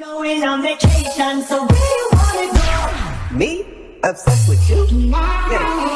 Going on vacation, so where you wanna go? Me? Obsessed with you? Yeah.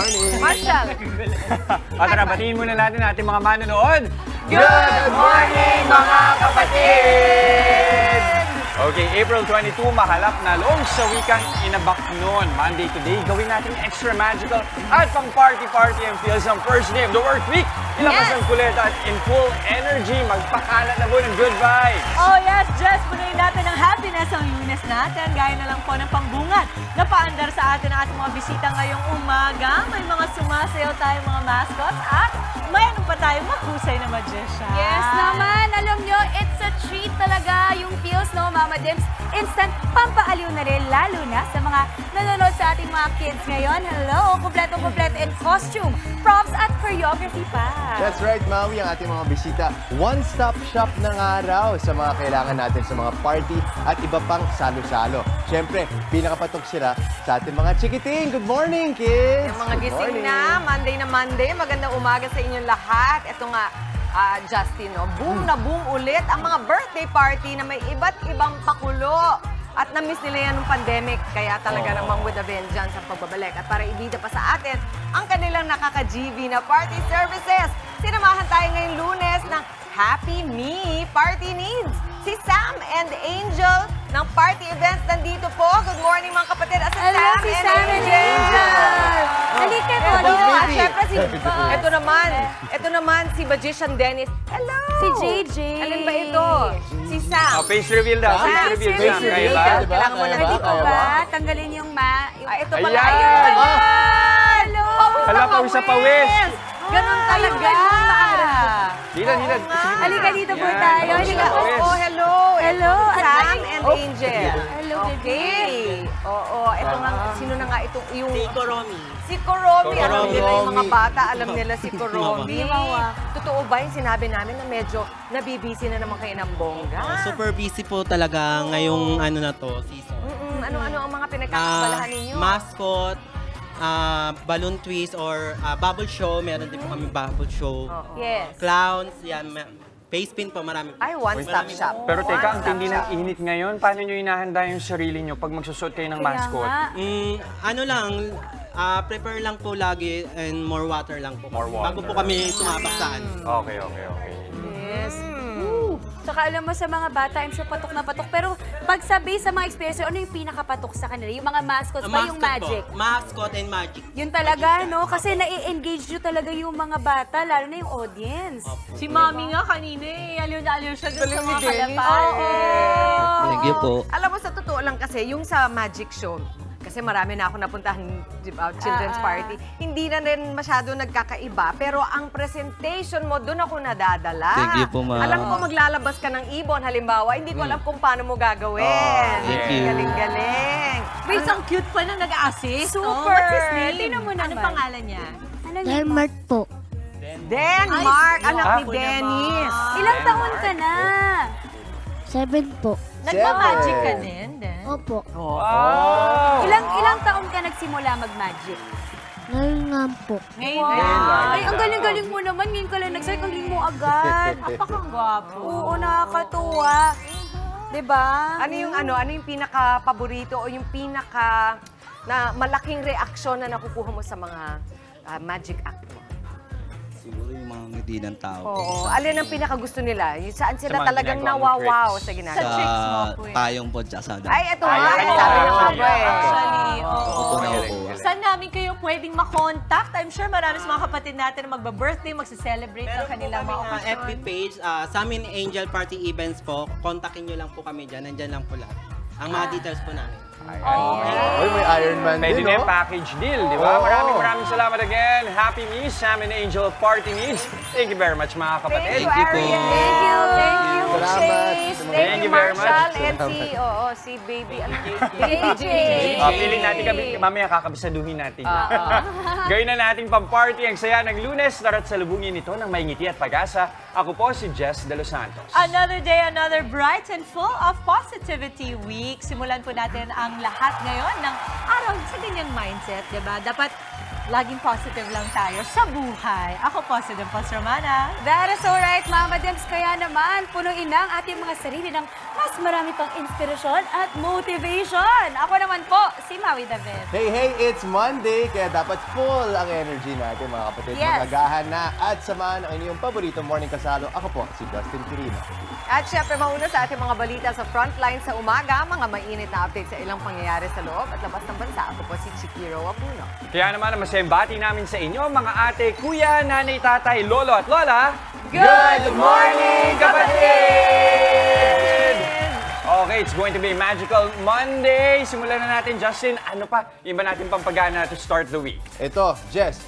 morning. Marshall. At tara, batiin muna natin ating mga manonood. Good morning, mga kapatid! Okay, April 22, mahalap na loob sa wikang Inabaknon. Monday today, gawin natin extra magical at pang party-party ang feels ng first day of the work week. Ilabas ang kuleta at in full energy, magpakalat na po ng good vibes. Oh yes, Jess, punuin natin ng happiness ang Lunes natin. Gaya na lang po ng pambungad na paandar sa atin ang ating mga bisita ngayong umaga. May mga sumasayaw tayong mga mascots at mayroon pa tayong mahusay na magician. Yes naman, alam nyo, it's a treat talaga yung feels, no, Mama Dims. Instant pampaaliw na rin, lalo na sa mga nanonood sa ating mga kids ngayon. Hello, kompletong-kompleto in costume, props at choreography pa. That's right, Maui, ang ating mga bisita. One-stop shop ng araw sa mga kailangan natin sa mga party at iba pang salo-salo. Siyempre, pinakapatok sila sa ating mga chikiting. Good morning, kids! Yung mga Good gising morning. na Monday. Magandang umaga sa inyong lahat. Ito nga, Justin, no? Boom na boom ulit ang mga birthday party na may iba't ibang pakulo. At na-miss nila yan ng pandemic, kaya talaga namang with a vengeance ang pagbabalik. At para ibida pa sa atin, ang kanilang nakaka-GV na party services. Sinamahan tayo ngayong Lunes ng Happy Me Party Needs. Si Sam and Angel ng Party Events nandito po. Good morning mga kapatid. Asa Hello, si Sam and Angel! Halika po, Hello, dito. baby. Siyempre, ito naman, si Magician Dennis. Hello! Si JJ. Alin ba ito? Si Sam. Face reveal daw, face Face reveal. reveal. Sam. Kaya ba? Kaya ba? Kailangan mo na Kaya Pwede ba? po Kaya ba? ba? Tanggalin yung ma... Ito pala. Ayan! Ayun! Hello! Halapaw sa pawis. Ganun talaga. Dito. Halika dito po tayo. Halika. Oo, hello. Hello. Sam and Angel. Hello, Okay. Oo, ito nga, sino na nga itong yung... Si Koromi. Si Koromi. Alam Koromi. nila yung mga bata, alam nila si Koromi. Mama. Totoo ba yung sinabi namin na medyo nabibisi na naman kayo ng bongga? Super busy po talaga ngayong ano na to, season. Ano-ano ang mga pinagkakabalahan ninyo? Mascot, balloon twist or bubble show. Meron din po kami bubble show. Yes. Clowns, yan. Face pin po, marami po. Ay, one-stop shop. Pero teka, ang tindi ng init ngayon. Paano nyo inahanda yung sarili nyo pag magsusot kayo ng mascot? Ano lang, prepare lang po lagi and more water lang po. More water. Bago po kami sumapak sa ano. Okay. Yes. Tsaka alam mo sa mga bata, I'm sure patok na patok. Pero pag sabi sa mga experience, ano yung pinakapatok sa kanila? Yung mga mascots ba, yung magic? Po. Mascot and magic. Yun talaga, no? Kasi nai-engage nyo talaga yung mga bata, lalo na yung audience. Si Mami nga kanina aliw na aliw siya dun sa Galing ni mga Dennis. kalapate. Thank you po. Alam mo, sa totoo lang kasi, yung sa magic show, kasi marami na ako napuntahan children's party, hindi na rin masyado nagkakaiba. Pero ang presentation mo, doon ako nadadala. Thank you po, ma'am. Alam ko maglalabas ka ng ibon, halimbawa, hindi ko alam kung paano mo gagawin. Thank you. Galing-galing. Wait, ang cute pa na nag-assist. Super. What's his name? Tingnan mo Anong naman. pangalan niya? Ano yun? Denmark po. Denmark, anak ni Ako Dennis. Ilang taon ka na? 7 po. Nagpa-magic ka din? Opo. Wow! Ilang taon ka nagsimula mag-magic? Ngayon nga po. Ngayon Ay, ang galing-galing mo naman. Ngayon ka lang nag-start, ang galing mo agad. Napakagwapo. Oo, nakakatuwa. Diba? Ano yung pinaka-paborito o yung pinaka na malaking reaksyon na nakukuha mo sa mga magic act mo? Siguro yung mga ngiti ng tao. Oo. Alin ang pinakagusto nila? Yung saan sila Sa mga talagang ginagawa mong nawawaw tricks. sa Sa ginagawa? tricks mo po yan. Payong po tsaka sa Ay, ito nga. Ay, Sabi ng mga boy. Actually, oo. Opo na opo. Saan namin kayo pwedeng makontak? I'm sure marami sa mga kapatid natin na magba-birthday, magsa-celebrate ng kanilang mga FB okasyon. page, sa amin Angel Party Events po. Kontakin nyo lang po kami dyan. Nandyan lang po lahat. Ang mga details po namin. Uy, may Iron Man Pwede din, na no? yung package deal, di ba? Oo. Maraming salamat again. Happy Me, Sam and Angel Party Needs. Thank you very much, mga kapatid. Thank you, Thank you po. Ariel. Thank you. Salamat. Chase. Thank Thank you you, very much. Marshall. And si baby. JJ. Piling natin kami, mamaya kakabisaduhin natin. Gawin na nating pang-party ang saya ng Lunes. Tara't salubungin ito ng may ngiti at pag-asa. Ako po si Jess De Los Santos. Another day, another bright and full of positivity week. Simulan po natin ang lahat ngayon ng araw sa ganyang mindset, di ba? Dapat laging positive lang tayo sa buhay. Ako po si Dimples Romana. That is alright, Mama Dems. Kaya naman, punuin na ang ating mga sarili ng mas marami pang inspirasyon at motivation. Ako naman po, si Maui David. Hey, it's Monday, kaya dapat full ang energy natin mga kapatid. Yes. Magagahan na at samahan ang inyong paborito morning kasalo. Ako po, si Justin Quirino. At syempre, mauna sa ating mga balita sa frontline sa umaga, mga mainit na update sa ilang pangyayari sa loob at labas ng bansa. Ako po si Chikiro Apuno. Kaya naman ang masayang bati namin sa inyo, mga ate, kuya, nanay, tatay, lolo at lola. Good morning, kapatid! Okay, it's going to be a magical Monday. Simulan na natin, Justin. Ano pa? Iba natin pampagana to start the week. Ito, Jess,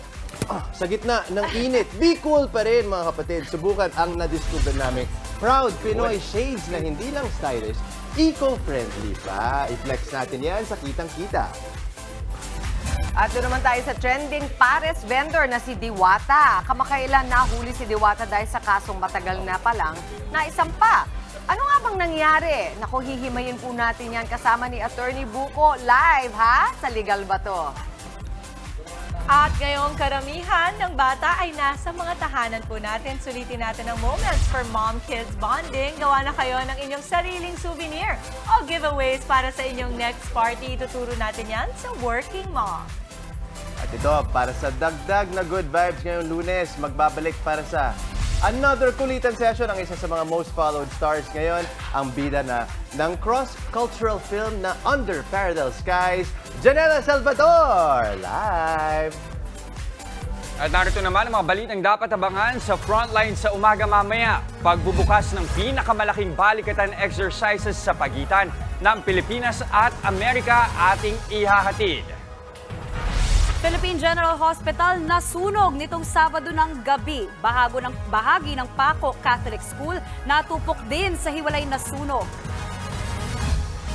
sa gitna ng init, be cool pa rin mga kapatid. Subukan ang nadiscover namin proud Pinoy shades na hindi lang stylish, eco-friendly pa. I-flex natin yan sa kitang-kita. At doon naman tayo sa trending pares vendor na si Diwata. Kamakailan nahuli si Diwata dahil sa kasong matagal na palang naisampa. Ano nga bang nangyari? Naku, hihimayin po natin yan kasama ni Attorney Buko live, ha? Sa Legal ba to? At ngayong karamihan ng bata ay nasa mga tahanan po natin. Sulitin natin ang moments for mom-kids bonding. Gawa na kayo ng inyong sariling souvenir o giveaways para sa inyong next party. Ituturo natin yan sa Working Mom. At ito, para sa dagdag na good vibes ngayong Lunes, magbabalik para sa another kulitan session ang isa sa mga most followed stars ngayon, ang bida na ng cross-cultural film na Under Parallel Skies, Janela Salvador, live! At narito naman ang mga balitang dapat abangan sa frontline sa umaga mamaya. Pagbubukas ng pinakamalaking balikatan exercises sa pagitan ng Pilipinas at Amerika ating ihahatid. Philippine General Hospital nasunog nitong Sabado ng gabi. Bahagi ng Paco Catholic School natupok din sa hiwalay na sunog.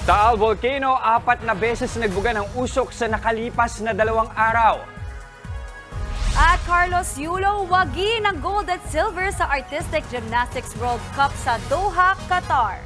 Taal Volcano, 4 na beses nagbuga ng usok sa nakalipas na 2 araw. At Carlos Yulo wagi ng gold at silver sa Artistic Gymnastics World Cup sa Doha, Qatar.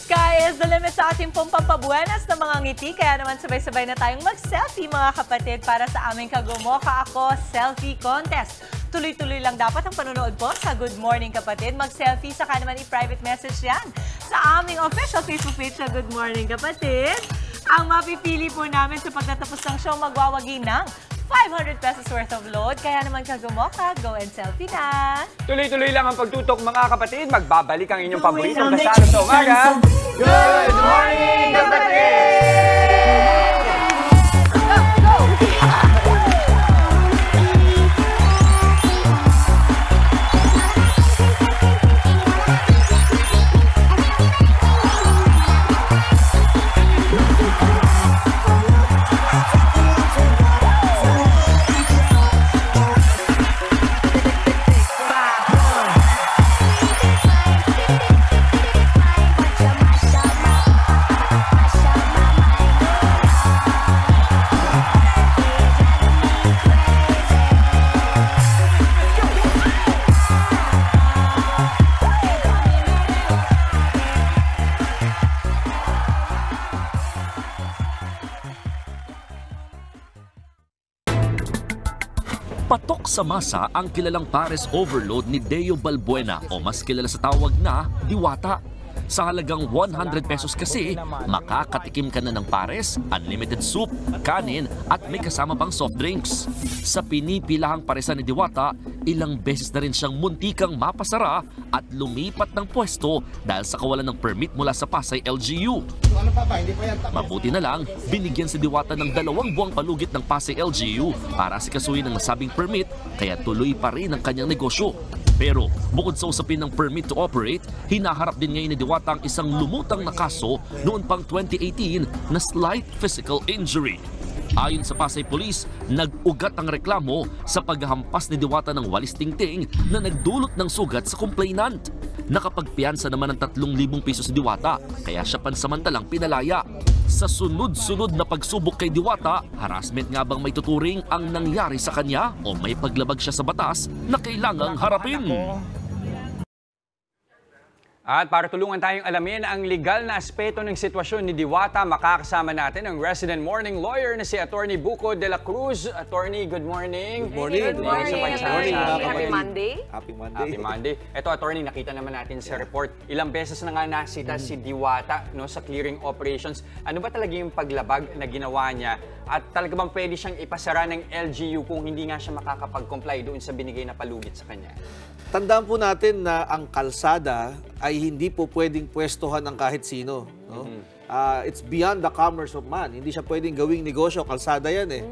Sky is the limit sa ating pong pampabuenas ng mga ngiti. Kaya naman sabay-sabay na tayong mag-selfie mga kapatid para sa aming Kagumoka Ako Selfie Contest. Tuloy-tuloy lang dapat ang panonood po sa Good Morning Kapatid. Mag-selfie, saka naman i-private message yan sa aming official Facebook page sa Good Morning Kapatid. Ang mapipili po namin sa pagtatapos ng show, magwawagi ng 500 pesos worth of load. Kaya naman Kagumoka, go and selfie na! Tuloy-tuloy lang ang pagtutok mga kapatid. Magbabalik ang inyong paboritong kasalo sa umaga. Good morning, kapatid! Patok sa masa ang kilalang pares overload ni Deo Balbuena o mas kilala sa tawag na Diwata. Sa halagang 100 pesos kasi, makakatikim ka na ng pares, unlimited soup, kanin at may kasama pang soft drinks. Sa pinipilahang paresan ni Diwata, ilang beses na rin siyang muntikang mapasara at lumipat ng pwesto dahil sa kawalan ng permit mula sa Pasay LGU. Mabuti na lang, binigyan si Diwata ng 2 buwang palugit ng Pasay LGU para asikasuhin ang nasabing permit, kaya tuloy pa rin ang kanyang negosyo. Pero bukod sa usapin ng permit to operate, hinaharap din ngayon ni Diwata ang isang lumutang na kaso noon pang 2018 na slight physical injury. Ayon sa Pasay Police, nag-ugat ang reklamo sa paghahampas ni Diwata ng walis tingting na nagdulot ng sugat sa complainant. Nakapagpiyansa naman ng 3,000 pesos si Diwata, kaya siya pansamantalang pinalaya. Sa sunod-sunod na pagsubok kay Diwata, harassment nga bang may tuturing ang nangyari sa kanya o may paglabag siya sa batas na kailangang harapin? At para tulungan tayong alamin ang legal na aspeto ng sitwasyon ni Diwata, makakasama natin ang resident morning lawyer na si Attorney Buko de la Cruz. Attorney, good morning. Good morning. Good morning, Attorney. Happy Monday. Happy Monday. Happy Monday. Ito, Attorney, nakita naman natin sa report, ilang beses na nga nasita si Diwata sa clearing operations. Ano ba talaga yung paglabag na ginawa niya? At talaga bang pwede siyang ipasara ng LGU kung hindi nga siya makakapag-comply doon sa binigay na palugit sa kanya? Tandaan po natin na ang kalsada ay hindi po pwedeng pwestohan ng kahit sino. No? It's beyond the commerce of man. Hindi siya pwedeng gawing negosyo. Kalsada yan eh.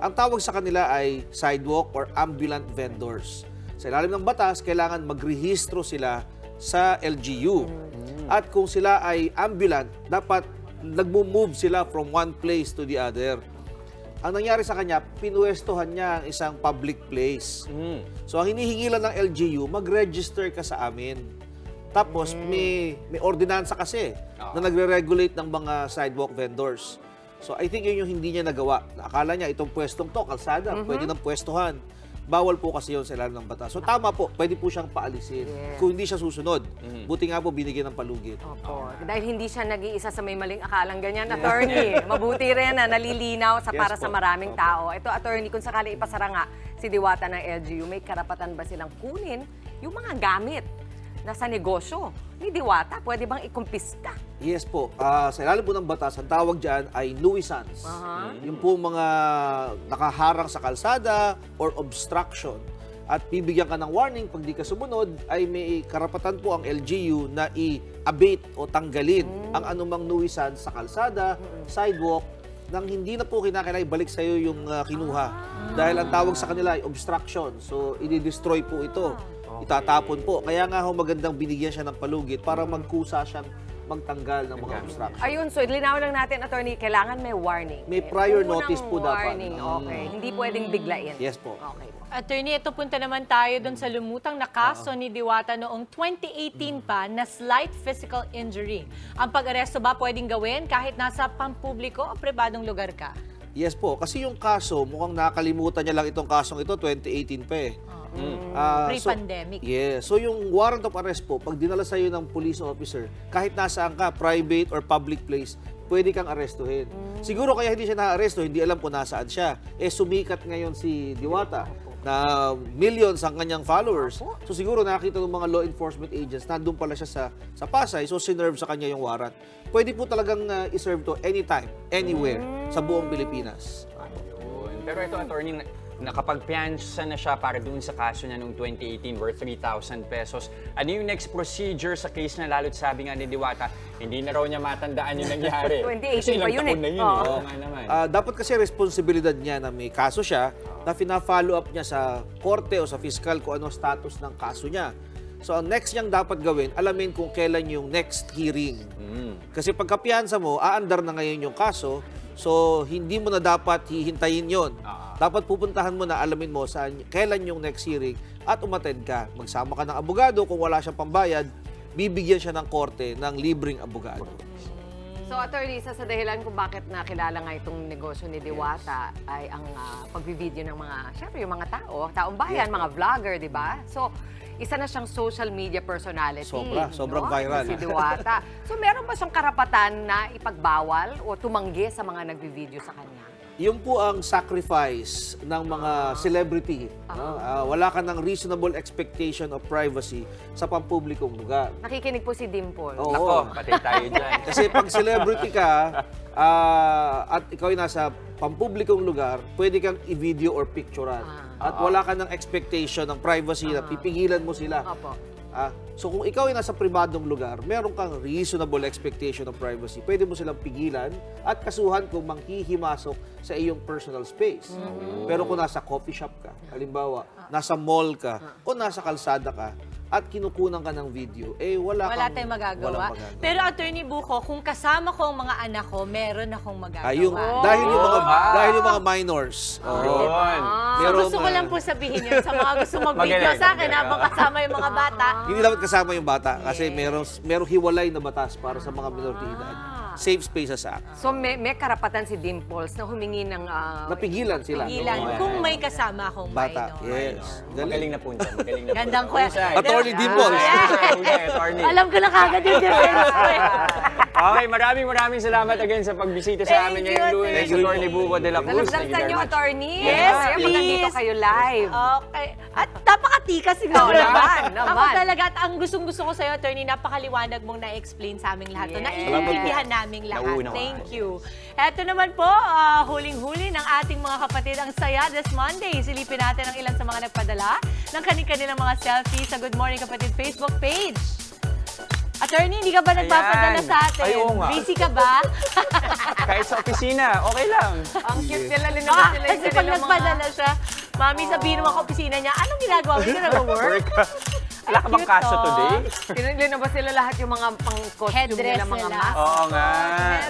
Ang tawag sa kanila ay sidewalk or ambulant vendors. Sa ilalim ng batas, kailangan magrehistro sila sa LGU. At kung sila ay ambulant, dapat nagmo-move sila from one place to the other. Ang nangyari sa kanya, pinuwestohan niya ang isang public place. So, ang hinihingi lang ng LGU, mag-register ka sa amin. Tapos, may ordinansa kasi na nagre-regulate ng mga sidewalk vendors. So, I think yun yung hindi niya nagawa. Akala niya, itong pwestong to, kalsada, pwede ng pwestohan. Bawal po kasi yun sa ilalim ng batas. So, tama po, pwede po siyang paalisin kung hindi siya susunod. Buti nga po, binigyan ng palugit. Opo. Dahil hindi siya nag-iisa sa may maling akalang ganyan, Attorney. Mabuti rin na nalilinaw para sa maraming tao. Ito, Attorney, kung sakali ipasara nga si Diwata ng LGU, may karapatan ba silang kunin yung mga gamit na sa negosyo ni Diwata? Pwede bang ikumpiska? Yes po. Sa ilalim po ng batas, ang tawag dyan ay nuisance. Yung po mga nakaharang sa kalsada or obstruction. At bibigyan ka ng warning pag di ka sumunod, ay may karapatan po ang LGU na i-abate o tanggalin ang anumang nuisance sa kalsada, sidewalk, nang hindi na po kinakailangan ibalik sa iyo yung kinuha. Dahil ang tawag sa kanila ay obstruction. So, i-destroy po ito. Itatapon po. Kaya nga ho magandang binigyan siya ng palugit para magkusa siyang magtanggal ng mga obstruction. Ayun, so linawin lang natin, Attorney, kailangan may warning. May prior notice po dapat. Warning, okay. Hindi pwedeng biglain. Yes po. Okay po. Attorney, ito punta naman tayo doon sa lumutang na kaso ni Diwata noong 2018 pa na slight physical injury. Ang pag-aresto ba pwedeng gawin kahit nasa pampubliko o pribadong lugar ka? Yes po. Kasi yung kaso, mukhang nakalimutan niya lang itong kasong ito, 2018 pa eh. Pre-pandemic. So yung warrant of arrest po, pag dinala sa iyo ng police officer, kahit nasaan ka, private or public place, pwede kang arestuhin. Siguro kaya hindi siya na-aresto, hindi alam kung nasaan siya. Sumikat ngayon si Diwata na millions ang kanyang followers. So siguro nakita ng mga law enforcement agents, nandun pala siya sa Pasay, so sinerve sa kanya yung warrant. Pwede po talagang iserve to anytime, anywhere, sa buong Pilipinas. Pero ito, Attorney, nakapagpiansa na siya para dun sa kaso niya noong 2018 worth 3,000 pesos. Ano yung next procedure sa case na lalo't sabi nga ni Diwata, hindi na raw niya matandaan yung nangyari. 2018 pa yun eh. Na yun, Oo nga naman. Dapat kasi responsibilidad niya na may kaso siya, na fina-follow up niya sa korte o sa fiscal kung ano status ng kaso niya. So ang next niyang dapat gawin, alamin kung kailan yung next hearing. Kasi pagkapiansa mo, aandar na ngayon yung kaso, so hindi mo na dapat hihintayin yon. Dapat pupuntahan mo na, alamin mo kailan yung next hearing at umattend ka. Magsama ka ng abogado, kung wala siyang pambayad, bibigyan siya ng korte ng libreng abogado. So, Attorney, isa sa dahilan kung bakit nakilala nga itong negosyo ni Diwata ay ang pag-video ng mga, syempre, yung mga taong bayan, mga vlogger, di ba? So, isa na siyang social media personality. Sobrang viral. Si Diwata. So, meron ba siyang karapatan na ipagbawal o tumanggi sa mga nagbi-video sa kanya? Yun po ang sacrifice ng mga celebrity. Wala ka ng reasonable expectation of privacy sa pampublikong lugar. Nakikinig po si Dimple. Oo. Nako, patay tayo dyan. Kasi pag celebrity ka at ikaw ay nasa pampublikong lugar, pwede kang i-video or picturean. At wala ka ng expectation ng privacy na pipigilan mo sila. Opo. So kung ikaw ay nasa pribadong lugar, meron kang reasonable expectation of privacy. Pwede mo silang pigilan at kasuhan kung manghihimasok sa iyong personal space. Pero kung nasa coffee shop ka, halimbawa, nasa mall ka, o nasa kalsada ka, at kinukunan ka ng video, wala tayong magagawa. Pero Attorney Buko, kung kasama ko ang mga anak ko, meron akong magagawa. Dahil yung mga minors. Gusto ko lang po sabihin yun sa mga gusto mag-video sa akin habang kasama yung mga bata. Hindi dapat kasama yung bata kasi merong hiwalay na batas para sa mga minor de edad. Safe Spaces Act. So may karapatan si Dimples na humingi ng... Napigilan sila. Kung may kasama akong Bata. minor. Yes. Magaling na punta. Magaling na punta. Gandang kwento. Attorney Dimples. Attorney. Alam ko na kagad yung defense ko eh. Okay, maraming salamat again sa pagbisita sa amin ngayong Lunes. Attorney Buko de la Cruz. Nalagsan niyo, attorney. Yes, Kaya please. nandito kayo live. Okay. At napakatika siguro. Naman. Ako talaga, at ang gustong-gusto ko sa'yo, attorney, napakaliwanag mong na-explain sa aming lahat. Yes. Naiintindihan naming lahat. Nauna ka. Thank you. Eto naman po, huling-huli ng ating mga kapatid. Ang saya this Monday. Silipin natin ang ilan sa mga nagpadala ng kanilang mga selfies sa Good Morning Kapatid Facebook page. Attorney, hindi ka ba nagpapadala sa atin? Ay, oo nga. Busy ka ba? Kahit sa opisina, okay lang. Ang cute nila, linabas nila Kasi pag nagpadala siya, Mami, sabihin mo sa opisina niya, anong ginagawa mo? Hindi nag-work? Wala ka bang kaso today? Linabas nila lahat yung mga pang-costume Headdress nila, mga nila. mask. Oo nga,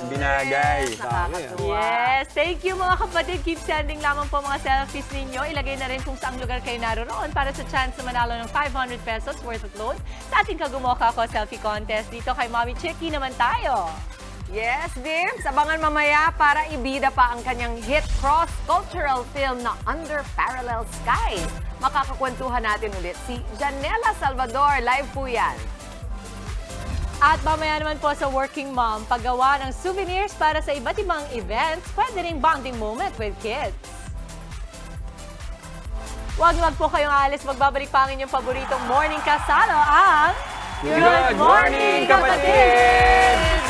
binagay. Nakakatuwa. Yes, thank you mga kapatid. Keep sending lamang po mga selfies ninyo. Ilagay na rin kung saang lugar kayo naroon para sa chance na manalo ng 500 pesos worth of load sa ating Kagumoka Ko Selfie Contest. Dito kay Mommy Chicky naman tayo. Yes, Dims. Abangan mamaya para ibida pa ang kanyang hit cross-cultural film na Under Parallel Skies. Makakakwentuhan natin ulit si Janela Salvador. Live po yan. At mamaya naman po sa Working Mom, paggawa ng souvenirs para sa iba't ibang events, pwede ring bonding moment with kids. Huwag po kayong alis, magbabalik pa ang inyong paboritong morning kasalo, ang Good Morning, Kapatid!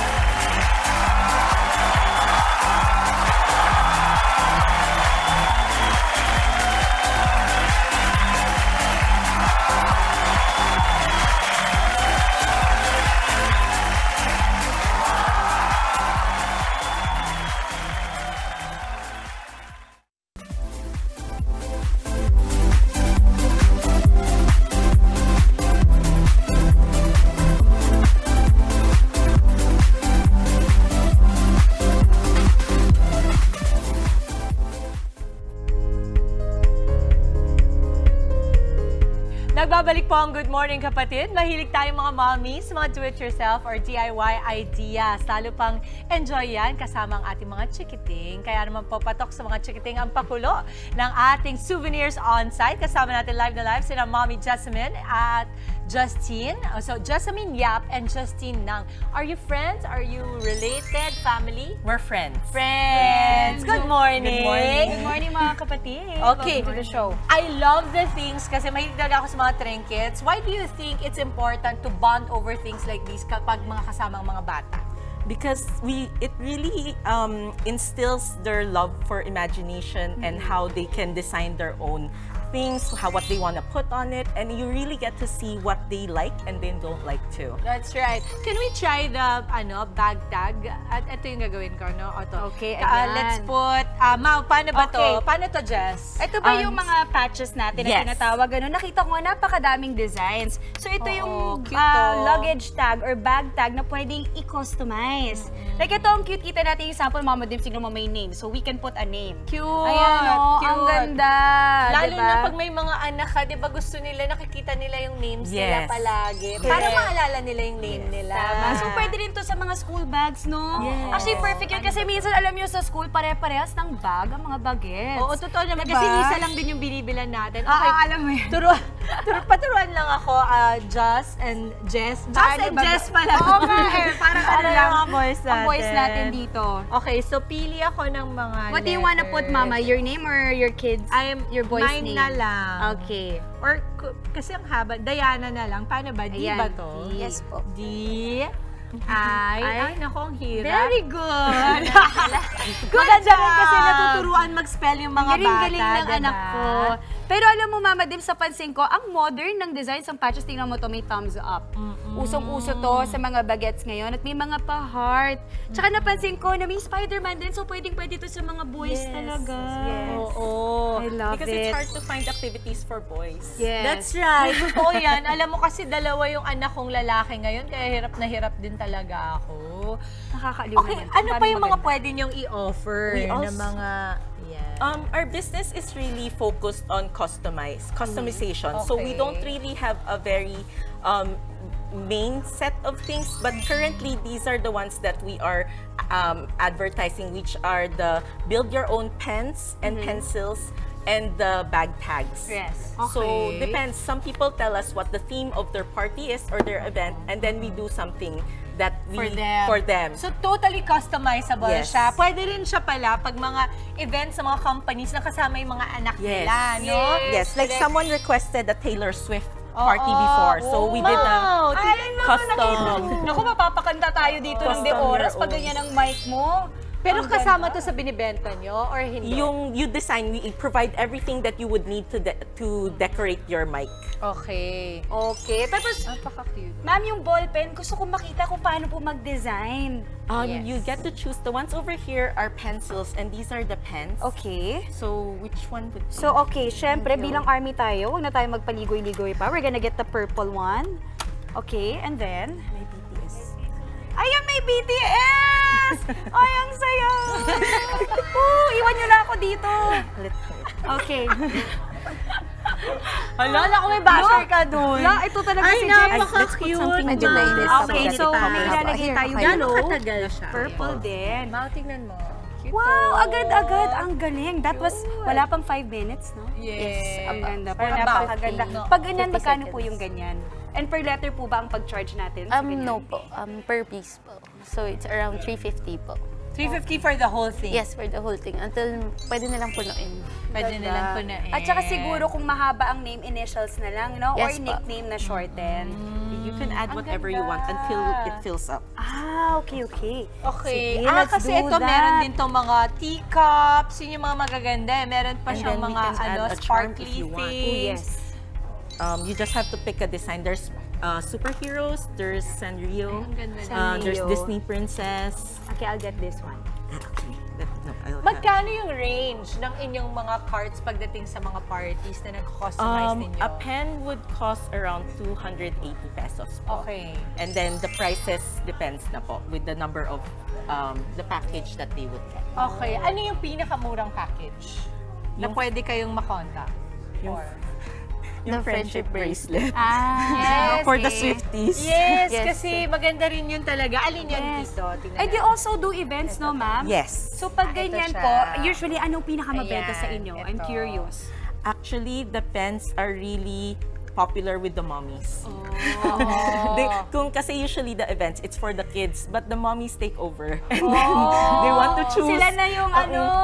Nagbabalik po ang Good Morning Kapatid. Mahilig tayong mga mommies, mga do-it-yourself or DIY ideas. Lalo pang enjoy yan kasama ang ating mga chikiting. Kaya naman po patok sa mga chikiting ang pakulo ng ating souvenirs on-site. Kasama natin live na live sina Mommy Jessamine at Justine. So, Jessamine Yap and Justine Nang. Are you friends? Are you related? Family? We're friends. Friends! Good morning! Good morning. Good morning mga kapatid. Okay. Welcome to the show. I love the things kasi mahilig talaga ako sa mga trinkets. Why do you think it's important to bond over things like this kapag mga kasamang mga bata? Because it really instills their love for imagination and how they can design their own things, what they want to put on it, and you really get to see what they like and they don't like too. That's right. Can we try the bag tag? At ito yung gagawin ko, no? Oto. Okay, ayan. Let's put, Mau, paano ba to? Paano to, Jess? Ito ba yung mga patches natin na yes. tinatawag? Ano? Nakita ko nga napakadaming designs. So ito yung cute to. luggage tag or bag tag na pwedeng i-customize. Like ito, ang cute. Kita natin yung sample, Mama Dim, siguro mo may name. So we can put a name. Cute! Ayan, oh, ang ganda. Lalo diba? na pag may mga anak ka, di ba gusto nila, nakikita nila yung names nila Yes. palagi. Correct. Para maalala nila yung name nila. Tama. So pwede rin to sa mga school bags, no? Yes. Actually, perfect yun. Kasi minsan, alam nyo, sa school, pare-parehas ng bag, ang mga bagets. Oo, totoo naman. Diba? Kasi isa lang din yung binibilan natin. Alam mo yun. Paturuan lang ako, Jess and Jess. Jess and Jess pala. Oo nga eh. Parang ano Ano lang. yung mga boys natin? Ang boys natin dito. Okay, so pili ako ng mga What do you wanna put, Mama? Your name or your kids? Your boy's mine name? na lang. Okay. Or, kasi ang haba, Diana na lang. Paano ba? Di Ayan. ba to? D. Yes po. D. Ay, naku, ang hirap. Very good. Maganda rin kasi natuturuan mag-spell yung mga bata, Galing-galing ng diba? anak ko. Pero alam mo, Mama Dim, sa pansin ko, ang modern ng design ng patches, tingnan mo to, may thumbs up. Usong-uso to sa mga bagets ngayon at may mga pa-heart. Tsaka napansin ko na may Spider-Man din, so pwedeng-pwede to sa mga boys talaga. Yes. Oo. I love Because it. it's hard to find activities for boys. Yes. That's right. Totoo yan. Alam mo kasi dalawa yung anak kong lalaki ngayon, kaya hirap na hirap din talaga ako. Nakakaliw Okay, naman. ano Paano pa yung mga maganda? pwede niyong i-offer We na also- mga... Yan. Our business is really focused on customization. So we Okay. don't really have a very main set of things, but currently these are the ones that we are advertising, which are the build your own pens and pencils and the bag tags. Yes. So Okay. depends. Some people tell us what the theme of their party is or their event, and then we do something that we For them. So, totally customizable Yes. siya. Pwede rin siya pala pag mga events sa mga companies na kasama yung mga anak nila, no? Yes, like someone requested a Taylor Swift party before. So we did a custom. Naku, mapapakanta tayo dito ng de Custom oras your pag own. ganyan ang mic mo. Pero Ang kasama ganda. to sa binibenta nyo or hindi? Yung you design, we provide everything that you would need to decorate your mic. Okay. Okay. Tapos, Napaka-cute. ma'am, yung ballpen, gusto ko makita kung paano po mag-design. Yes. You get to choose. The ones over here are pencils, and these are the pens. Okay. So which one would? So, okay, syempre, bilang army tayo, huwag na tayo magpaligoy-ligoy pa. We're gonna get the purple one. Okay, and then? May BTS. Ayan, may BTS! Ay, ang saya! Iwan nyo na ako dito. Okay. Hala, naku, may basher ka dun. Wala, ito talaga Ay, si Jen. napaka-cute. Medyo mainit. Okay, so may ilalagay tayo Gano'ng dito. katagal siya? Purple din. Mao, tignan mo. Cute Wow, to. agad-agad. Ang galing. That was, wala pang 5 minutes, no? Yes. Ang ganda. Parang Napakaganda. 50, no? Pag ganyan, 50 magkano po seconds. yung ganyan? And per letter po ba ang pag-charge natin? sa ganyan? No po. Per piece po. So it's around 350 po. 350 for the whole thing? Yes, for the whole thing. Until pwede nilang punuin. Pwede Ganda. nilang punuin. At saka siguro kung mahaba ang name initials na lang, no? Or Yes po. nickname na shorten. You can add whatever you want until it fills up. Ah, okay, okay. Okay. Sige, Ah, let's kasi do ito that. meron din tong mga teacups, yun yung mga magaganda. Meron pa And siyang then we mga can add a charm sparkly if you want. things. You just have to pick a design. There's superheroes, there's Sanrio, Ang ganda there's Sanrio. Disney Princess. Okay, I'll get this one. Magkano yung range ng inyong mga cards pagdating sa mga parties na nag-customize ninyo? A pen would cost around 280 pesos po. Okay. And then the prices depends na po with the number of the package that they would get. Okay. Ano yung pinakamurang package na pwede kayong makontak? Yung friendship bracelet. Ah, For the Swifties. Yes, Yes, kasi maganda rin yun talaga. Alin yun dito? Tingnan And you natin. also do events, no, ma'am? Yes. So pag ito ganyan siya. po, usually anong pinakamabenta sa Ayan, inyo? I'm ito. curious. Actually, the pens are really popular with the mommies. Kasi usually the events, it's for the kids, but the mommies take over. And then they want to choose. Sila na yung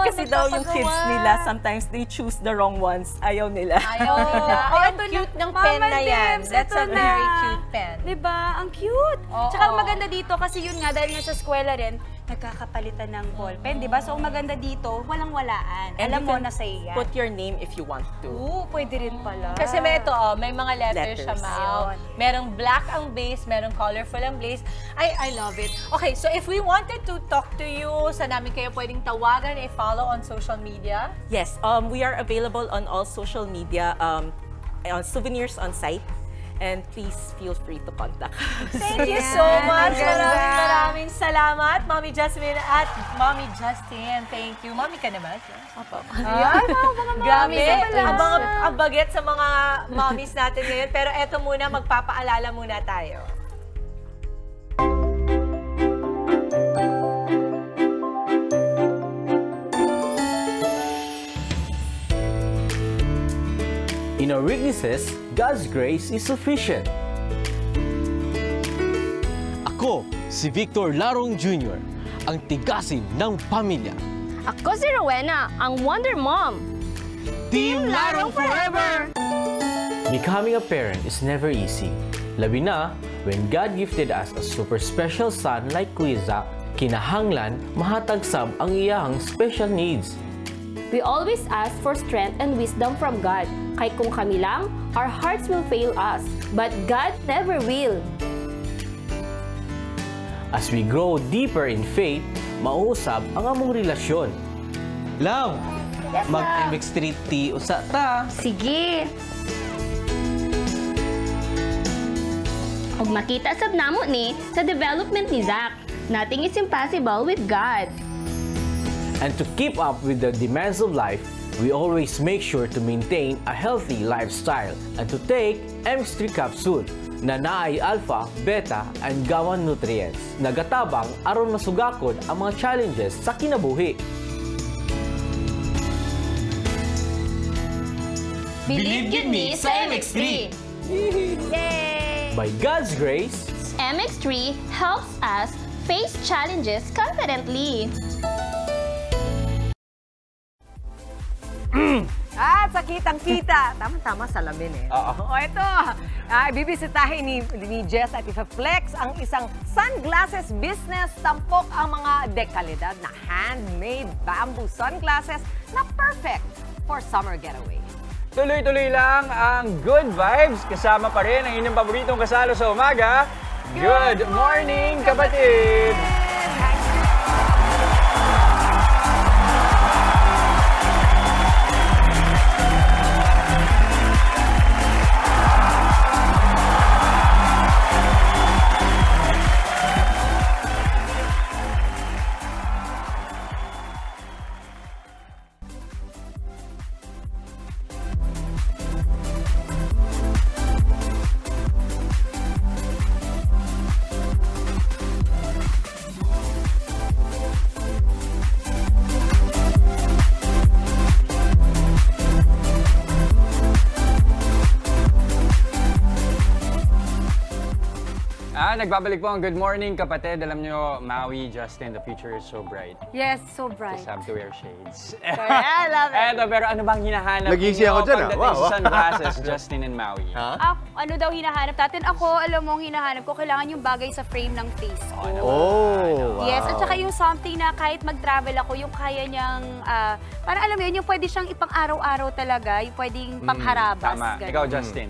Kasi daw yung kids nila, sometimes they choose the wrong ones. Ayaw nila. Ayaw nila. Oh, Ay, ang ito cute na. ng pen Mama na yan. Dems, That's ito a very na. cute pen. Diba? Ang cute. Oo. Tsaka ang maganda dito, kasi yun nga, dahil nga sa eskwela rin, nagkakapalitan ng ballpen, diba? So ang maganda dito, walang-walaan. And Alam you mo can na sa iya. Put your name if you want to. Oo, pwede rin pala. Kasi may ito, may mga letters siya, Letters. Mao. Merong black ang base, merong colorful ang base. I love it. Okay, so if we wanted to talk to you, saan namin kayo pwedeng tawagan, i-follow on social media? Yes, we are available on all social media, on souvenirs on site. And please feel free to contact us. Thank you so much. Maraming salamat, Mommy Jasmine at Mommy Justin. Thank you. Mommy ka na ba? Opo. Ayan, grabe. pala. Ang baget sa mga mommies natin ngayon. Pero eto muna, magpapaalala muna tayo. In our weaknesses, God's grace is sufficient. Ako, si Victor Larong Jr., ang tigasin ng pamilya. Ako si Rowena, ang Wonder Mom. Team Larong forever! Becoming a parent is never easy. Labi na, when God gifted us a super special son like Kuya Zach, kinahanglan mahatagsab ang iyahang special needs. We always ask for strength and wisdom from God. Kay kung kami lang, our hearts will fail us. But God never will. As we grow deeper in faith, mauusab ang among relasyon. Love, mag-MX3T usa ta. Sige. Og makita sab namo ni sa development ni Zach. Nothing is impossible with God. And to keep up with the demands of life, we always make sure to maintain a healthy lifestyle and to take MX3 capsule. na naay alpha, beta, and gamma nutrients. Nagatabang aron masugakod ang mga challenges sa kinabuhi. Believe yun me sa MX3! Yay! By God's grace, MX3 helps us face challenges confidently. At sa kitang-kita, tama-tama salamin eh. O ito, bibisitahin ni Jess at ipa-flex ang isang sunglasses business. Tampok ang mga dekalidad na handmade bamboo sunglasses na perfect for summer getaway. Tuloy-tuloy lang ang good vibes. Kasama pa rin ang inyong paboritong kasalo sa umaga. Good morning, kapatid! Nagbabalik po ang good morning, kapatid. Alam nyo, Maui, Justin, the future is so bright. Yes, so bright. Just have to wear shades. I love it. Pero ano bang hinahanap Nag-easy ako dyan, pagdating sa sunglasses, Justin and Maui? Ano daw hinahanap natin? Ako, alam mo, hinahanap ko, kailangan yung bagay sa frame ng face ko. Wow. Yes, at saka yung something na kahit mag-travel ako, yung kaya niyang, parang alam mo yun, yung pwede siyang ipang araw-araw talaga, yung pwedeng pangharabas. Tama. Ganun. Ikaw, Justin?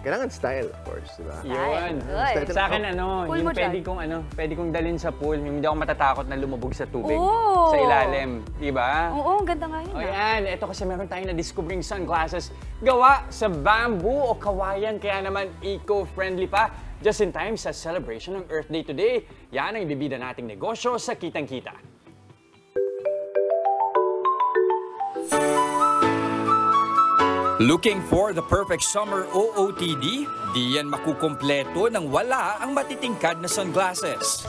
Kailangan style, of course, diba? Yun. Good. Sa akin, Cool yung mo pwede kong dalhin sa pool, yung hindi ako matatakot na lumubog sa tubig. Oh. Sa ilalim, di ba? Oo, ang ganda nga yun. O yan, ito kasi meron tayong na-discovering sunglasses gawa sa bamboo o kawayan, kaya naman eco-friendly pa. Just in time sa celebration ng Earth Day today. Yan ang ibibida nating negosyo sa Kitang-Kita. Looking for the perfect summer OOTD? Di yan makukumpleto nang wala ang matitingkad na sunglasses.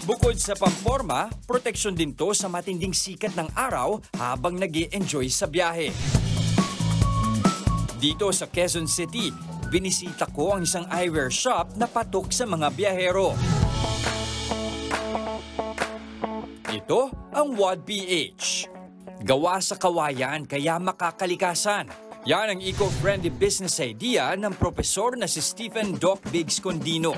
Bukod sa pamporma, proteksyon din to sa matinding sikat ng araw habang nag-i-enjoy sa biyahe. Dito sa Quezon City, binisita ko ang isang eyewear shop na patok sa mga biyahero. Ito ang WOD PH. Gawa sa kawayan kaya makakalikasan. Yan ang eco-friendly business idea ng profesor na si Stephen Doc Biggs Condino.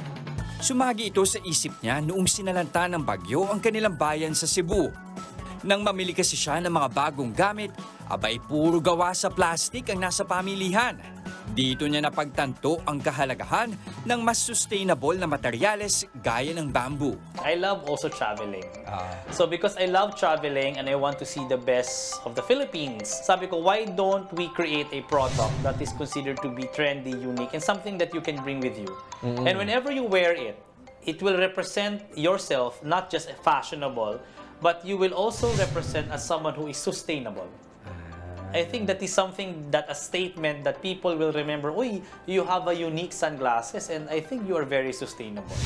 Sumagi ito sa isip niya noong sinalanta ng bagyo ang kanilang bayan sa Cebu. Nang mamili kasi siya ng mga bagong gamit, abay puro gawa sa plastic ang nasa pamilihan. Dito niya napagtanto ang kahalagahan ng mas sustainable na materyales gaya ng bamboo. I love also traveling. So because I love traveling and I want to see the best of the Philippines, sabi ko, why don't we create a product that is considered to be trendy, unique, and something that you can bring with you. And whenever you wear it, it will represent yourself, not just fashionable, but you will also represent as someone who is sustainable. I think that is something that a statement that people will remember, uy, you have a unique sunglasses and I think you are very sustainable.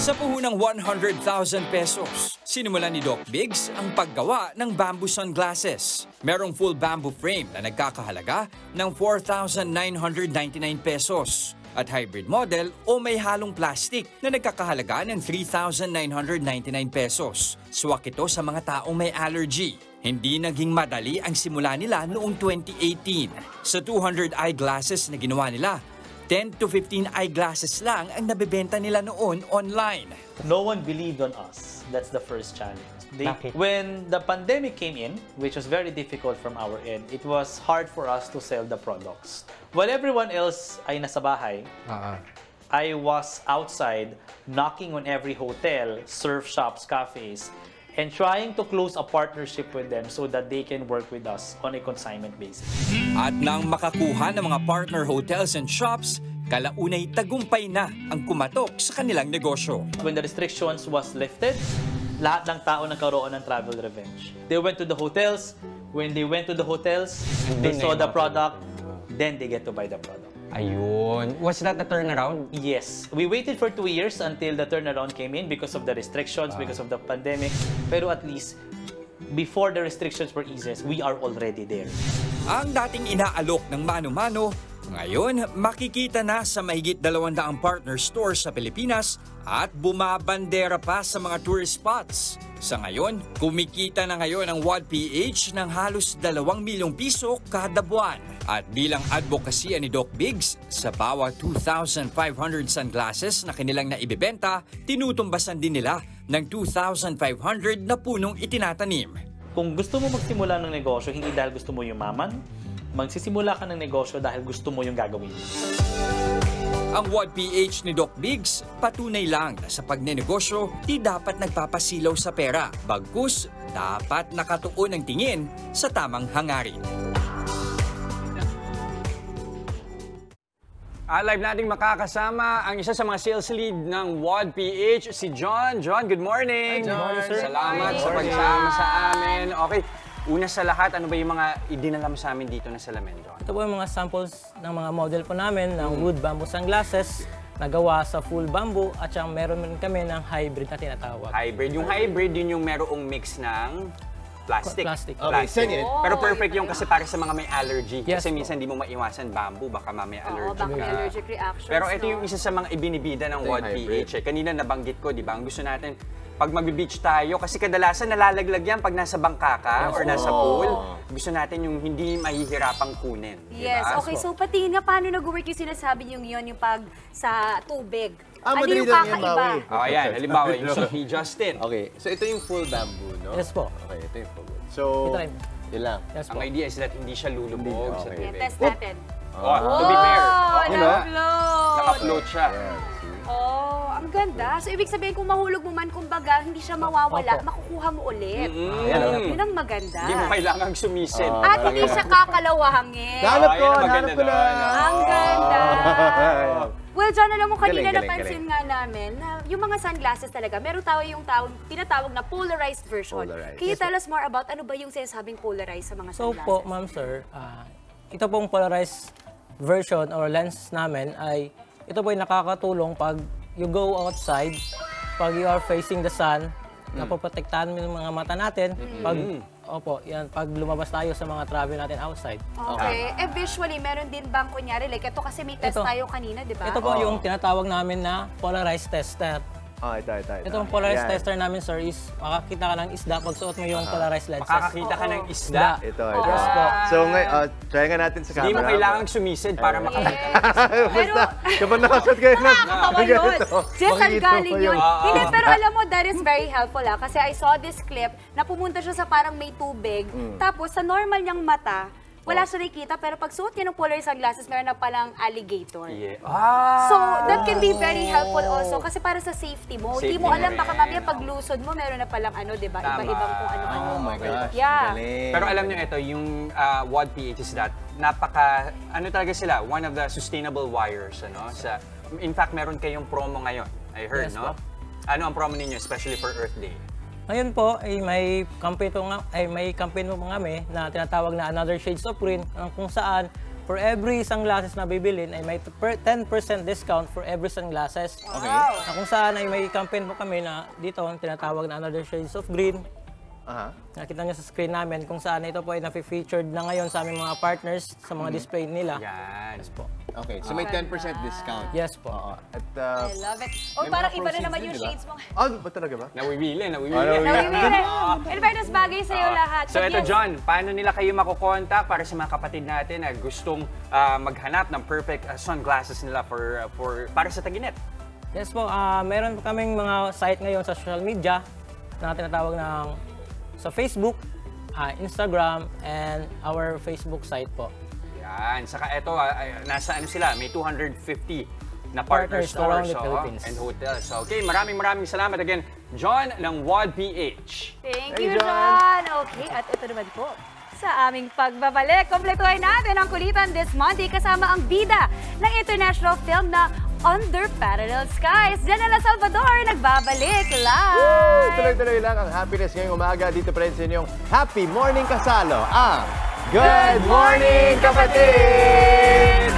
Sa puhunang 100,000 pesos, sinimulan ni Doc Biggs ang paggawa ng bamboo sunglasses. Merong full bamboo frame na nagkakahalaga ng 4,999 pesos. At hybrid model o may halong plastic na nagkakahalaga ng 3,999 pesos. Swak ito sa mga taong may allergy. Hindi naging madali ang simula nila noong 2018. Sa 200 eyeglasses na ginawa nila, 10 to 15 eyeglasses lang ang nabebenta nila noon online. No one believed on us. That's the first challenge. When the pandemic came in, which was very difficult from our end, it was hard for us to sell the products. While everyone else ay nasa bahay, I was outside knocking on every hotel, surf shops, cafes, and trying to close a partnership with them so that they can work with us on a consignment basis. At nang makakuha ng mga partner hotels and shops, kalaunay tagumpay na ang kumatok sa kanilang negosyo. When the restrictions was lifted, lahat ng tao nagkaroon ng travel revenge. They went to the hotels. When they went to the hotels, they saw the product, then they get to buy the product. Ayun. Was that a turnaround? Yes. We waited for 2 years until the turnaround came in because of the restrictions, because of the pandemic. Pero at least, before the restrictions were eased, we are already there. Ang dating inaalok ng mano-mano, ngayon makikita na sa mahigit 200 partner stores sa Pilipinas at bumabandera pa sa mga tourist spots. Sa ngayon, kumikita na ngayon ang WOD-PH ng halos 2 milyong piso kada buwan. At bilang advocacy ni Doc Biggs, sa bawat 2,500 sunglasses na kanilang naibibenta, tinutumbasan din nila ng 2,500 na punong itinatanim. Kung gusto mo magsimula ng negosyo, hindi dahil gusto mo yumaman, magsisimula ka ng negosyo dahil gusto mo yung gagawin. Ang WOD-PH ni Doc Biggs, patunay lang na sa pagnenegosyo, di dapat nagpapasilaw sa pera. Bagkus, dapat nakatuon ang tingin sa tamang hangarin. Live nating makakasama ang isa sa mga sales lead ng WOD-PH, si John. John, good morning. Good morning, sir. Salamat sa pagsama sa amin. Okay, una sa lahat, ano ba yung mga idinala mo sa amin dito na salamin, John? Ito po yung mga samples ng mga model po namin ng wood bamboo sunglasses na gawa sa full bamboo at siyang meron rin kami ng hybrid na tinatawag. Hybrid. Yung hybrid, yun yung merong mix ng plastic. Plastic. Okay, send it. Pero perfect yung kasi para sa mga may allergy. Yes, kasi minsan di mo maiwasan bamboo, baka mamaya allergic baka may allergic reactions. Pero ito yung isa sa mga ibinibida ng WOD-PH. Kanina nabanggit ko, di ba? Ang gusto natin, pag mag-beach tayo, kasi kadalasan nalalaglag yan pag nasa bangka ka or nasa pool. Gusto natin yung hindi mahihirapang kunin. Yes, diba? okay. So, pati nga, paano nag-work yung sinasabi yung yung pag sa tubig? Ano madali yung lang yan, kakaiba? Maui. Ayan, halimbawa yung si Justin. Okay, so ito yung full bamboo, no? Yes po. Okay, ito yung full bamboo. So, yun lang. Yes po. Ang idea is that hindi siya lulubog sa tubig. Test natin. To be fair. Naka-float. Naka-float siya. Ang ganda. So, ibig sabihin, kung mahulog mo man, kumbaga, hindi siya mawawala, makukuha mo ulit. Yun ang maganda. Hindi mo kailangang sumisid. At hindi siya kakalawangin. Hanap ko na. Ang ganda. Well, John, alam mo, kanina Galing. napansin nga namin na yung mga sunglasses talaga, meron tinatawag na polarized version. Can you tell us more about ano ba yung sinasabing polarized sa mga So sunglasses? po, ma'am sir, ito pong polarized version or lens namin ay ito po ay nakakatulong pag you go outside, pag you are facing the sun, napoprotektahan mo yung mga mata natin. Pag lumabas tayo sa mga travel natin outside. Okay. Visually, meron din bang kunyari, like ito kasi may test tayo kanina, di ba? Ito po yung tinatawag namin na polarized tester. Ito. Itong polarized tester namin, sir, is makakita ka ng isda pag suot mo yung polarized lenses. Makakakita ka ng isda? Ito. Yes po. So, try nga natin sa camera. Hindi mo kailangang sumisid para makakita. Basta, kapag nakasot kayo na. Nakakatawa yun. Saan galing yun? Hindi, pero alam mo, that is very helpful kasi I saw this clip na pumunta siya sa parang may tubig. Tapos, sa normal niyang mata, wala siya nakikita, pero pag suot niya ng polarized sunglasses, meron na palang alligator. So, that can be very helpful also kasi para sa safety mo. Hindi mo alam, baka mamaya paglusod mo, meron na palang diba? Iba-ibang kung ano-ano. Oh my gosh. Yeah. Pero alam niyo ito, yung WOD-PH is that, talaga sila, one of the sustainable wires, in fact, meron kayong promo ngayon. I heard, yes, no? Ano ang promo ninyo, especially for Earth Day? Ngayon po, may campaign po kami na tinatawag na Another Shades of Green, kung saan for every sunglasses na bibilin ay may 10% discount for every sunglasses. Okay. Na kung saan ay may campaign po kami na dito tinatawag na Another Shades of Green. Nakita niyo sa screen namin kung saan ito po ay na-featured na ngayon sa aming mga partners sa mga display nila. Yan. Yes po. Okay, so may 10% discount. Yes po. I love it. Parang iba na naman yung shades mo. Ba talaga ba? Nawimili. In fairness, bagay sa'yo lahat. So ito, John, paano nila kayo makukontak para sa mga kapatid natin na gustong maghanap ng perfect sunglasses nila para sa tag-init? Yes po, meron po kaming mga site ngayon sa social media na tinatawag ng sa Facebook, Instagram, and our Facebook site po. Yan. Saka ito, nasa sila, may 250 na partner stores and hotels. So, okay, maraming salamat again, John ng WOD-PH. Thank you, John. Okay, at ito naman po. Sa aming pagbabalik, kompletuhin natin ang kulitan this Monday kasama ang bida ng international film na Under Parallel Skies. Janela Salvador, nagbabalik live! Tuloy-tuloy lang ang happiness ngayong umaga. Dito pa rin sa inyong Happy Morning Kasalo, ang Good Morning Kapatid!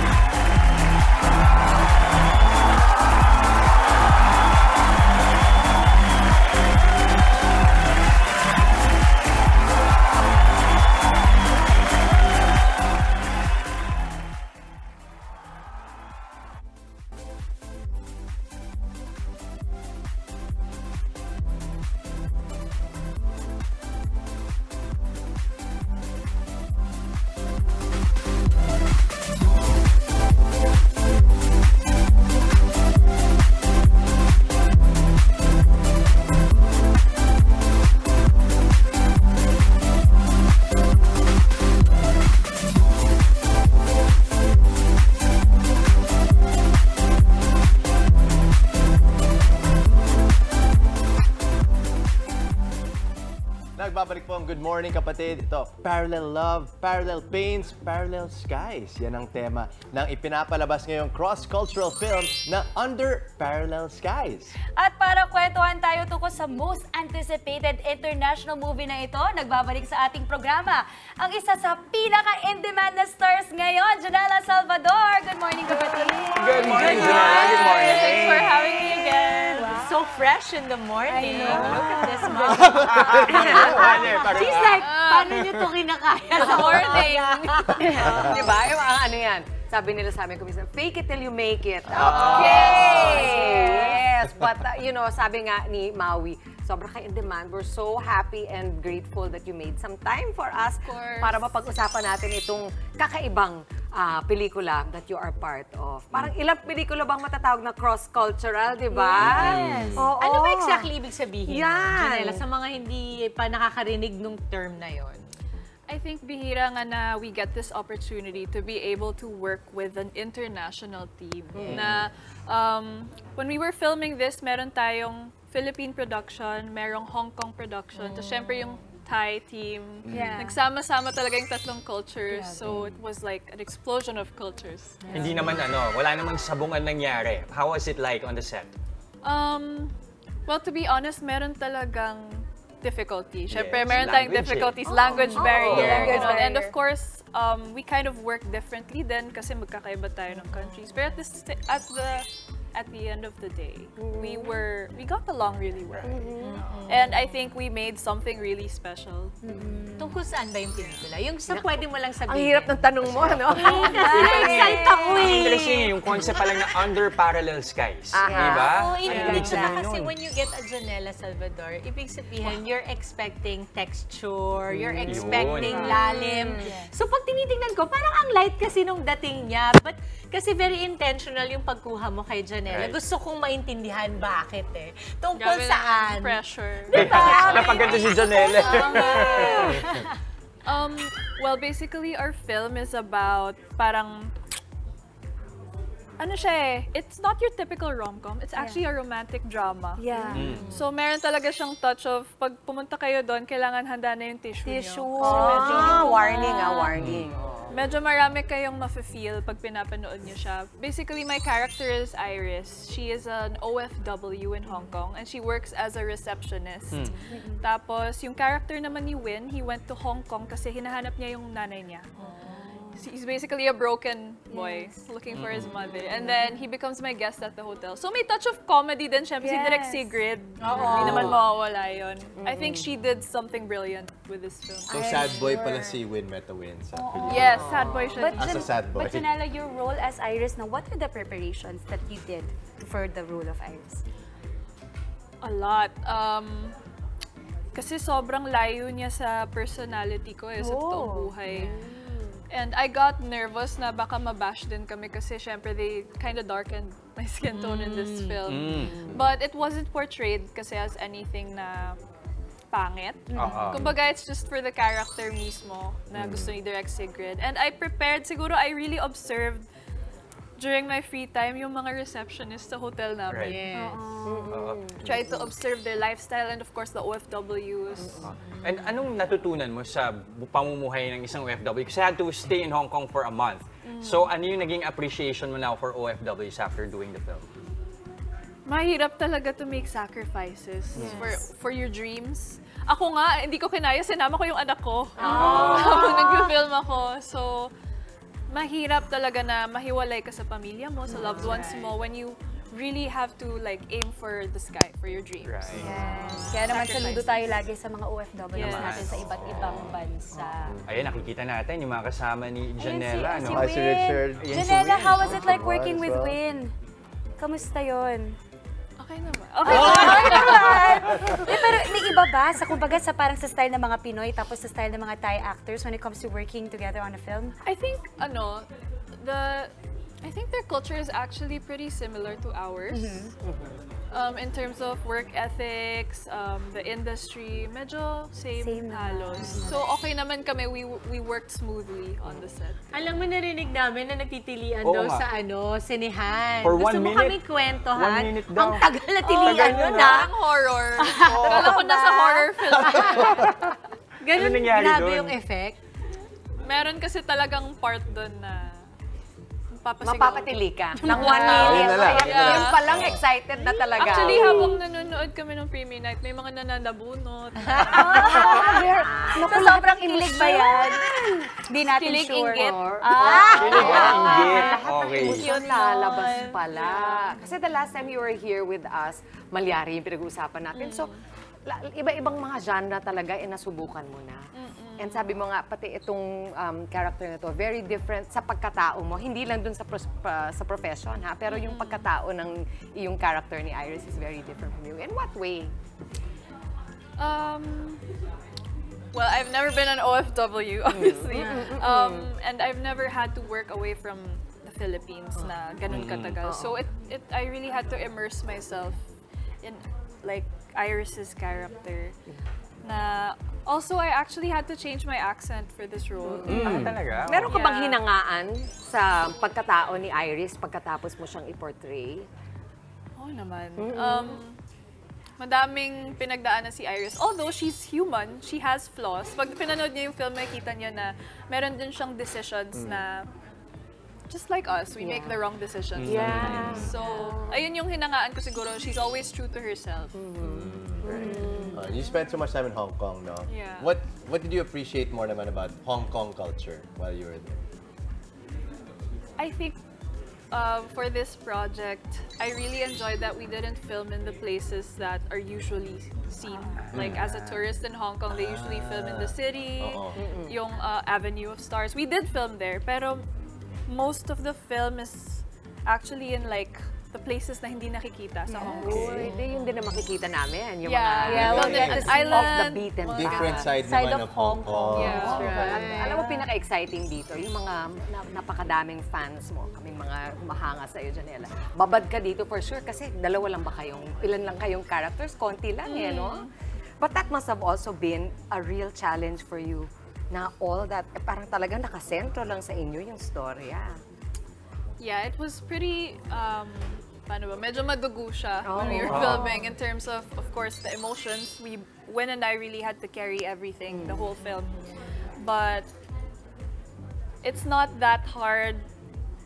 Nagbabalik po ang Good Morning Kapatid. Ito, Parallel Love, Parallel Pains, Parallel Skies. Yan ang tema ng ipinapalabas ngayong cross-cultural film na Under Parallel Skies. At para kwentuhan tayo tungkol sa most anticipated international movie na ito, nagbabalik sa ating programa ang isa sa pinaka-in-demand na stars ngayon, Janela Salvador. Good morning, kapatid. Good morning, Janela. Good morning. Thanks for having me again. Wow. So fresh in the morning. I know. Look at this mom. She's like, paano nyo ito kinakaya sa morning? Diba? Yung ano yan? Sabi nila sa amin, kumisa, fake it till you make it. Yes! But, you know, sabi nga ni Maui, sobra kayo in demand. We're so happy and grateful that you made some time for us para mapag-usapan natin itong kakaibang pelikula that you are part of. Parang ilang pelikula bang matatawag na cross-cultural, di ba? Yes. Oo. Ano ba exactly ibig sabihin? Yan. Janela, sa mga hindi pa nakakarinig nung term na yon. I think bihira nga na we get this opportunity to be able to work with an international team. Na when we were filming this, meron tayong Philippine production, merong Hong Kong production, tapos syempre yung Thai team. Nagsama-sama talaga yung tatlong cultures. So it was like an explosion of cultures. Hindi naman wala namang sabungan nangyari. How was it like on the set? Well, to be honest, meron talagang difficulty. Syempre, Yes, meron tayong language difficulties, eh. language barrier. Language Ganon. And of barrier. course, we kind of work differently then kasi magkakaiba tayo ng countries. But at the end of the day, we got along really well. And I think we made something really special. Tungkol saan ba yung pelikula? Yung sa pwede mo lang sabihin. Ang hirap ng tanong mo, no? Kasi na-excite ako eh. Interesting yung concept pa lang na Under Parallel Skies. Diba? Oo, Ibig sabihin kasi nun. when you get a Janela Salvador, ibig sabihin, you're expecting texture, you're expecting lalim. So pag tinitingnan ko, parang ang light kasi nung dating niya. But kasi very intentional yung pagkuha mo kay Janela. Gusto kong maintindihan bakit eh. Tungkol Grabe saan? ng pressure. Diba? Napaganda si Janela. Well, basically, our film is about parang ano siya eh, it's not your typical rom-com. It's actually a romantic drama. So, meron talaga siyang touch of, pag pumunta kayo doon, kailangan handa na yung tissue nyo. Warning, warning. Medyo marami kayong mafe-feel pag pinapanood niyo siya. Basically, my character is Iris. She is an OFW in Hong Kong and she works as a receptionist. Tapos, yung character naman ni Win, he went to Hong Kong kasi hinahanap niya yung nanay niya. He's basically a broken boy looking for his mother. And then, he becomes my guest at the hotel. So, may touch of comedy din siya. Si Direk Sigrid. Hindi naman mawawala yun. I think she did something brilliant with this film. So sad boy pala si Win Meta Win sa pelikula. Yes, sad boy siya. As a sad boy. But Janela, your role as Iris, now, what are the preparations that you did for the role of Iris? A lot. Kasi sobrang layo niya sa personality ko sa totoong buhay. And I got nervous na baka mabash din kami kasi syempre they kind of darkened my skin tone in this film. But it wasn't portrayed kasi as anything na pangit. Kumbaga, it's just for the character mismo na gusto ni Direk Sigrid. And I prepared, siguro I really observed during my free time yung mga receptionists sa hotel namin. Try to observe their lifestyle and of course the OFWs. And anong natutunan mo sa pamumuhay ng isang OFW? Kasi I had to stay in Hong Kong for a month. So ano yung naging appreciation mo now for OFWs after doing the film? Mahirap talaga to make sacrifices for your dreams. Ako nga, hindi ko kinaya, sinama ko yung anak ko. Habang nag-film ako. So, mahirap talaga na mahiwalay ka sa pamilya mo, sa loved ones mo, when you really have to like aim for the sky, for your dreams. Yes. Kaya naman saludo tayo lagi sa mga OFWs natin sa iba't ibang bansa. Ayun, nakikita natin yung mga kasama ni Janela. Si Win. Janela, how was it like working with Win? Kamusta yun? Okay naman. Okay naman! Pero may iba ba sa kumbaga sa parang sa style ng mga Pinoy tapos sa style ng mga Thai actors when it comes to working together on a film? I think I think their culture is actually pretty similar to ours. In terms of work ethics, the industry, medyo same halos. So okay naman kami, we worked smoothly on the set. Alam mo, narinig namin na nagtitilian daw sa sinehan. For Gusto 1 mo minute. kami kwentuhan? 1 minute daw. Ang tagal na tilian nun, ha? Ang horror. Kala ko nasa horror film. Ganun, Ano nangyari grabe doon? yung effect. Meron kasi talagang part doon na Mapapatili ka. Ng 1 Yun minute. na lang, Kaya yun na lang. yun palang excited na talaga. Actually, habang nanonood kami ng premiere night, may mga nananabunot. So, sobrang kilig ba yan? Hindi natin Kilig, sure. inggit. Kilig at inggit. Okay. Yun lalabas pala. Kasi the last time you were here with us, Malyari yung pinag-uusapan natin. So, iba-ibang mga genre talaga nasubukan mo na. And sabi mo nga, pati itong character na to, very different sa pagkatao mo. Hindi lang dun sa profession, ha? Pero yung pagkatao ng iyong character ni Iris is very different from you. In what way? Well, I've never been an OFW, obviously. And I've never had to work away from the Philippines na ganun katagal. So I really had to immerse myself in like Iris's character. Na also, I actually had to change my accent for this role. Talaga? Meron ka bang hinangaan sa pagkatao ni Iris pagkatapos mo siyang i-portray? Oo naman. Madaming pinagdaanan si Iris. Although she's human, she has flaws. Pag pinanood niya yung film, makikita niya na meron din siyang decisions na just like us, we make the wrong decisions sometimes. So, ayun yung hinangaan ko siguro. She's always true to herself. You spent so much time in Hong Kong, no? Yeah. What did you appreciate more naman about Hong Kong culture while you were there? I think for this project, I really enjoyed that we didn't film in the places that are usually seen. Like as a tourist in Hong Kong, they usually film in the city, yung Avenue of Stars. We did film there, pero most of the film is actually in like the places na hindi nakikita sa Hong Kong. Yun din na makikita namin. Yung an island, off the beat and different side naman of Hong Kong. Alam mo, pinaka-exciting dito, yung mga napakadaming fans mo, kaming mga humahanga sa iyo, Janela. Babad ka dito for sure kasi dalawa lang ba kayong, ilan lang kayong characters? Konti lang no? But that must have also been a real challenge for you na all that, parang talagang nakasentro lang sa inyo yung storya. Yeah, it was pretty, paano ba, medyo madugo siya when we were filming in terms of course, the emotions. Win and I really had to carry everything, the whole film. But it's not that hard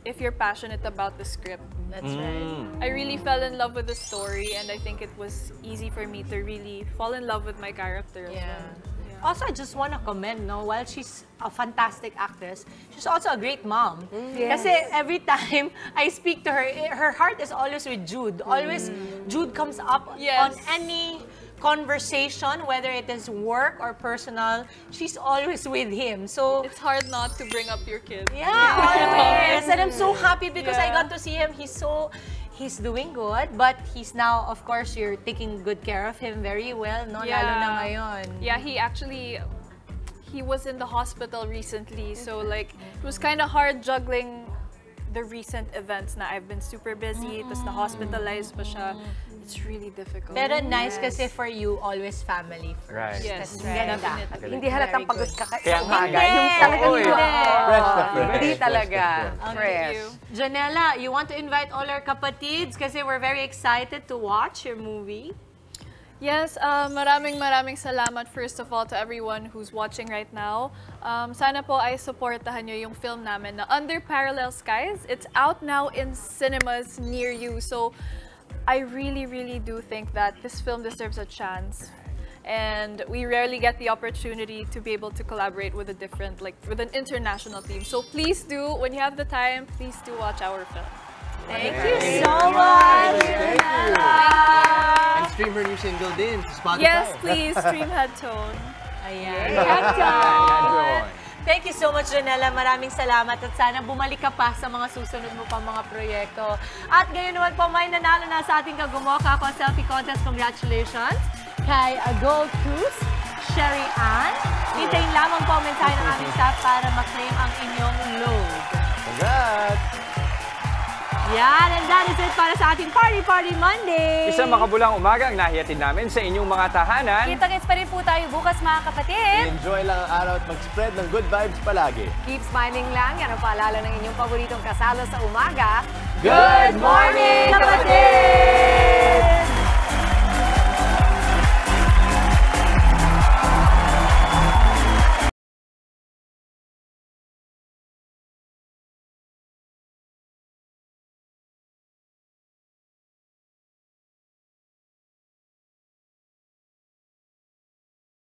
if you're passionate about the script. That's right. I really fell in love with the story and I think it was easy for me to really fall in love with my character as well. Also, I just want to commend, while she's a fantastic actress, she's also a great mom. Kasi every time I speak to her, her heart is always with Jude. Always, Jude comes up on any conversation, whether it is work or personal, she's always with him. So it's hard not to bring up your kid. Yeah, always. And I'm so happy because I got to see him. He's doing good, but he's now, of course, you're taking good care of him very well, no? Lalo na ngayon. Yeah, he was in the hospital recently, so like, it was kind of hard juggling the recent events na I've been super busy, tapos na-hospitalized pa siya. It's really difficult. Pero nice kasi for you, always family first. Right. Yes, Ganda. At hindi halatang pagod ka Kaya sa umaga. Yung talagang Fresh na fresh. Hindi talaga. Fresh. Janela, you want to invite all our kapatids kasi we're very excited to watch your movie. Yes, maraming salamat first of all to everyone who's watching right now. Sana po ay supportahan nyo yung film namin na Under Parallel Skies. It's out now in cinemas near you. So I really do think that this film deserves a chance. And we rarely get the opportunity to be able to collaborate with with an international team. So please do, when you have the time, please do watch our film. Thank you so much! Thank you! And stream her new single din sa Spotify. Yes, please, stream Headtone. Ayan. Headtone! Thank you so much, Janela. Maraming salamat at sana bumalik ka pa sa mga susunod mo pang mga proyekto. At ngayon naman po, may nanalo na sa ating Kagumoka Ako Selfie Contest. Congratulations kay Gold Cruise, Sherry Ann. Hintayin lamang po ang mensahe ng aming staff para maklaim ang inyong load. Congrats! Yan, and that is it para sa ating Party Monday! Isang makabulang umaga ang nahihatid namin sa inyong mga tahanan. Kita-kits pa rin po tayo bukas, mga kapatid. Enjoy lang ang araw at mag-spread ng good vibes palagi. Keep smiling lang. Yan ang paalala ng inyong paboritong kasalo sa umaga. Good morning, kapatid!